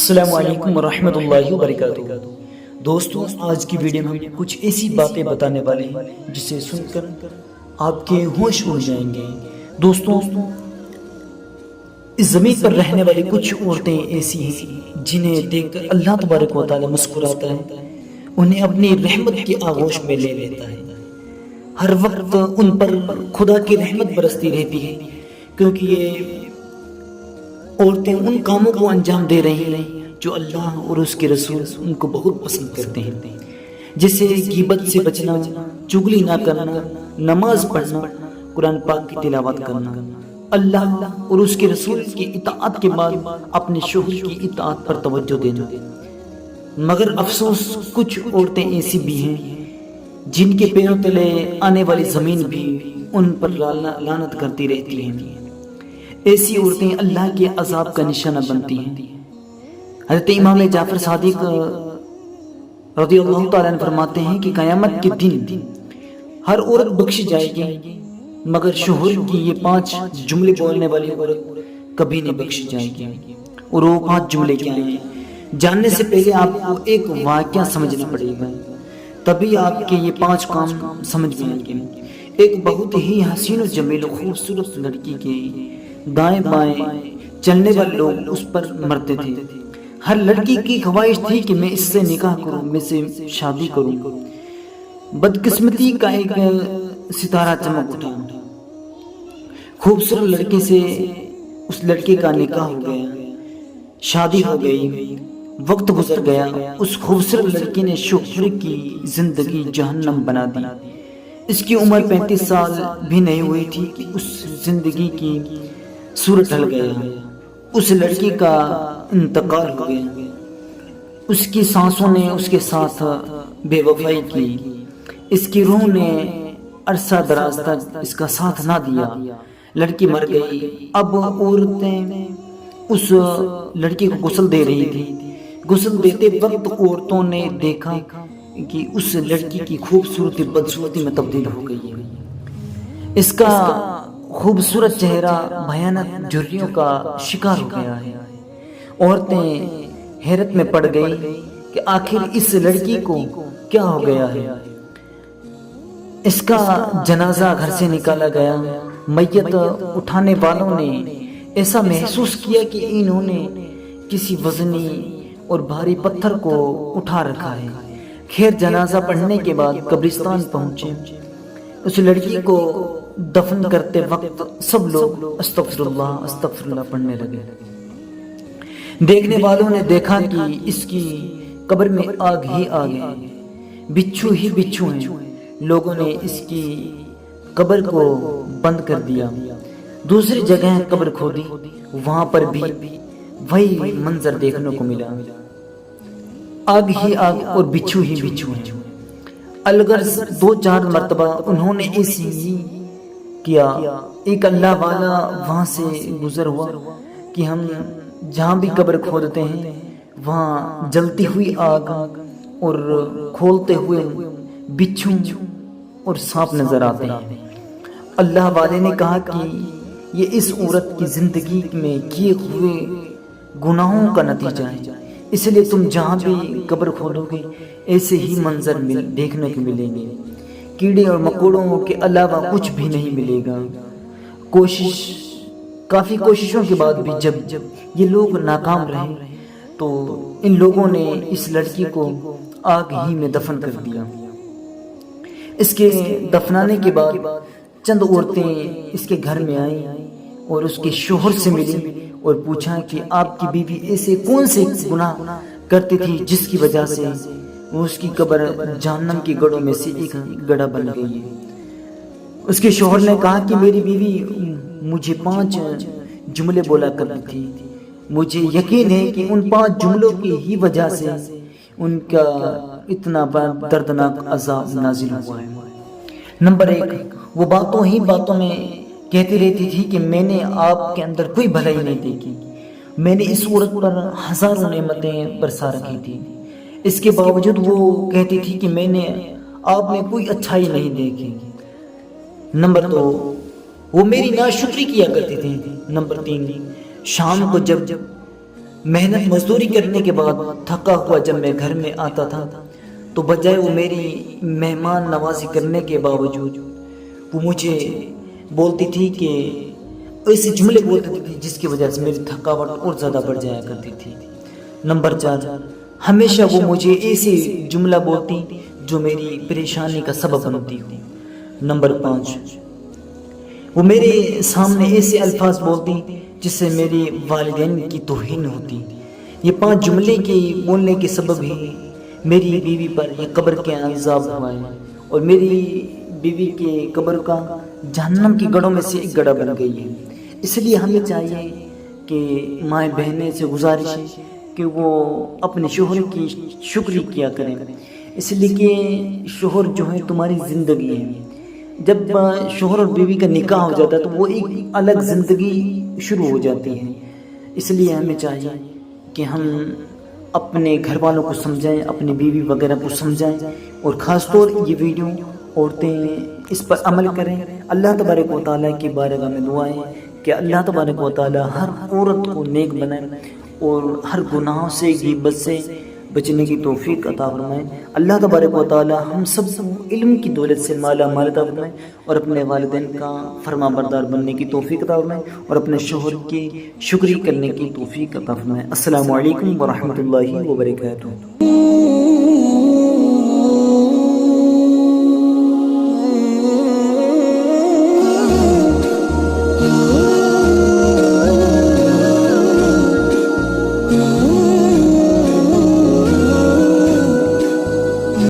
السلام علیکم ورحمۃ اللہ وبرکاتہ۔ دوستوں، آج کی ویڈیو میں ہم کچھ ایسی باتیں بتانے والے ہیں جسے سن کر آپ کے ہوش اڑ جائیں گے۔ دوستوں، اس زمین پر رہنے والی کچھ عورتیں ایسی ہیں جنہیں دیکھ کر اللہ تبارک و تعالی مسکراتا ہے، انہیں اپنی رحمت کی آغوش میں لے لیتا ہے۔ ہر وقت ان پر خدا کی رحمت برستی رہتی ہے، کیونکہ یہ عورتیں ان کاموں کو انجام دے رہی ہیں جو اللہ اور اس کے رسول ان کو بہت پسند کرتے ہیں، جیسے غیبت سے بچنا، چغلی نہ کرنا، نماز پڑھنا، قرآن پاک کی تلاوت کرنا، اللہ اور اس کے رسول کی اطاعت کے بعد اپنے شوہر کی اطاعت پر توجہ دینا۔ مگر افسوس، کچھ عورتیں ایسی بھی ہیں جن کے پیروں تلے آنے والی زمین بھی ان پر لعنت کرتی رہتی ہیں۔ ایسی عورتیں اللہ کے عذاب کا نشانہ بنتی ہیں۔ حضرت امام جعفر صادق رضی اللہ تعالیٰ عنہ فرماتے ہیں کہ قیامت کے دن ہر عورت بخشی جائے گی، مگر شوہر کی یہ 5 جملے بولنے والی عورت کبھی نہیں بخشی جائے گی۔ اور وہ 5 جملے کیا ہیں؟ جاننے سے پہلے آپ کو ایک واقعہ سمجھنا پڑے گا، تبھی آپ کے یہ 5 کام سمجھ میں آئیں گے۔ ایک بہت ہی حسین و جمیل و خوبصورت لڑکی کے دائیں بائیں چلنے والے لوگ اس پر مرتے تھے۔ ہر لڑکی کی خواہش تھی کہ میں اس سے نکاح کروں، میں سے شادی کروں۔ بدقسمتی کا ایک ستارہ چمک اٹھا، خوبصورت لڑکی سے اس لڑکے کا نکاح ہو گیا، شادی ہو گئی۔ وقت گزر گیا، اس خوبصورت لڑکی نے شوہر کی زندگی جہنم بنا دی۔ اس کی عمر 35 سال بھی نہیں ہوئی تھی کہ اس زندگی کی سورج ڈھل گیا، اس لڑکی کا انتقال ہو گیا۔ اس کی سانسوں نے اس کے ساتھ بے وفائی کی، اس کی روح نے عرصہ دراز تک اس کا ساتھ نہ دیا، لڑکی مر گئی۔ اب عورتیں اس لڑکی کو غسل دے رہی تھی۔ غسل دیتے وقت عورتوں نے دیکھا کہ اس لڑکی کی خوبصورتی بدصورتی میں تبدیل ہو گئی ہے۔ اس کا خوبصورت چہرہ بھیانک جھریوں کا شکار ہو گیا ہے۔ عورتیں حیرت میں پڑ گئی کہ آخر اس لڑکی کو کیا ہو گیا ہے۔ اس کا جنازہ گھر سے نکالا گیا۔ میت اٹھانے والوں نے ایسا محسوس کیا کہ انہوں نے کسی وزنی اور بھاری پتھر کو اٹھا رکھا ہے۔ خیر، جنازہ پڑھنے کے بعد قبرستان پہنچے۔ اس لڑکی کو دفن کرتے وقت سب لوگ استغفر اللہ پڑھنے لگے۔ دیکھنے والوں نے دیکھا کہ اس کی قبر میں آگ ہی آگ ہے، بچھو ہی بچھو ہیں۔ لوگوں نے اس کی قبر کو بند کر دیا۔ دوسری جگہ قبر کھودی، وہاں پر بھی وہی منظر دیکھنے کو ملا، آگ ہی آگ اور بچھو ہی بچھو ہیں۔ الغرض 2-4 مرتبہ انہوں نے ایسے ہی کیا۔ ایک اللہ والا وہاں سے گزر ہوا کہ ہم جہاں بھی قبر کھودتے ہیں وہاں جلتی ہوئی آگ اور کھولتے ہوئے بچھو اور سانپ نظر آتے ہیں۔ اللہ والے نے کہا کہ یہ اس عورت کی زندگی میں کیے ہوئے گناہوں کا نتیجہ ہے، اس لیے تم جہاں بھی قبر کھودو گے ایسے ہی منظر دیکھنے کو ملیں گے، کیڑے اور مکوڑوں کے علاوہ کچھ بھی نہیں ملے گا۔ کافی کوششوں کے بعد بھی جب یہ لوگ ناکام رہے تو ان لوگوں نے اس لڑکی کو آگ ہی میں دفن کر دیا۔ اس کے دفنانے کے بعد چند عورتیں اس کے گھر میں آئیں اور اس کے شوہر سے ملی اور پوچھا کہ آپ کی بیوی ایسے کون سے گناہ کرتی تھی جس کی وجہ سے اس کی قبر جہنم کی گڑھوں میں سے ایک گڑھا بن گئی ہے۔ اس کے شوہر نے کہا کہ میری بیوی مجھے 5 جملے بولا کرتی تھی، مجھے یقین ہے کہ ان 5 جملوں کی ہی وجہ سے ان کا اتنا دردناک عذاب نازل ہوا ہے۔ نمبر 1، وہ باتوں میں کہتی رہتی تھی کہ میں نے آپ کے اندر کوئی بھلائی نہیں دیکھی، میں نے اس عورت پر ہزاروں نعمتیں برسا رکھی تھی، اس کے باوجود وہ کہتی تھی کہ میں نے آپ میں کوئی اچھائی نہیں دیکھی۔ نمبر 2، وہ میری ناشکری کیا کرتی تھی۔ نمبر 3، شام کو جب محنت مزدوری کرنے کے بعد تھکا ہوا جب میں گھر میں آتا تھا تو بجائے وہ میری مہمان نوازی کرنے کے باوجود وہ مجھے بولتی تھی کہ ایسے جملے بولتی تھی جس کی وجہ سے میری تھکاوٹ اور زیادہ بڑھ جایا کرتی تھی۔ نمبر 4، ہمیشہ وہ مجھے ایسی جملہ بولتی جو میری پریشانی کا سبب بنتی ہو۔ نمبر 5، وہ میرے سامنے ایسے الفاظ بولتی جس سے میری والدین کی توہین ہوتی۔ یہ 5 جملے کے بولنے کے سبب ہی میری بیوی پر یہ قبر کے عذاب ہوا ہے، اور میری بیوی کے قبر کا جہنم کی گڑھوں میں سے ایک گڑھا بن گئی ہے۔ اس لیے ہمیں چاہیے کہ مائیں بہنیں سے گزارش ہے کہ وہ اپنے شوہر کی شکر کیا کریں، اس لیے کہ شوہر جو ہے تمہاری زندگی ہے۔ جب شوہر اور بیوی کا نکاح ہو جاتا ہے تو وہ ایک الگ زندگی شروع ہو جاتی ہے۔ اس لیے ہمیں چاہیے کہ ہم اپنے گھر والوں کو سمجھائیں، اپنی بیوی وغیرہ کو سمجھائیں، اور خاص طور یہ ویڈیو عورتیں اس پر عمل کریں۔ اللہ تبارک و تعالیٰ کی بارگاہ میں دعائیں کہ اللہ تبارک و تعالیٰ ہر عورت کو نیک بنائے اور ہر گناہوں سے غیبت سے بچنے کی توفیق عطا فرمائے۔ اللہ تبارک و تعالیٰ ہم سب علم کی دولت سے مالا مال عطا فرمائے، اور اپنے والدین کا فرما بردار بننے کی توفیق عطا فرمائے، اور اپنے شوہر کی شکریہ کرنے کی توفیق عطا فرمائے۔ السلام علیکم ورحمۃ اللہ وبرکاتہ۔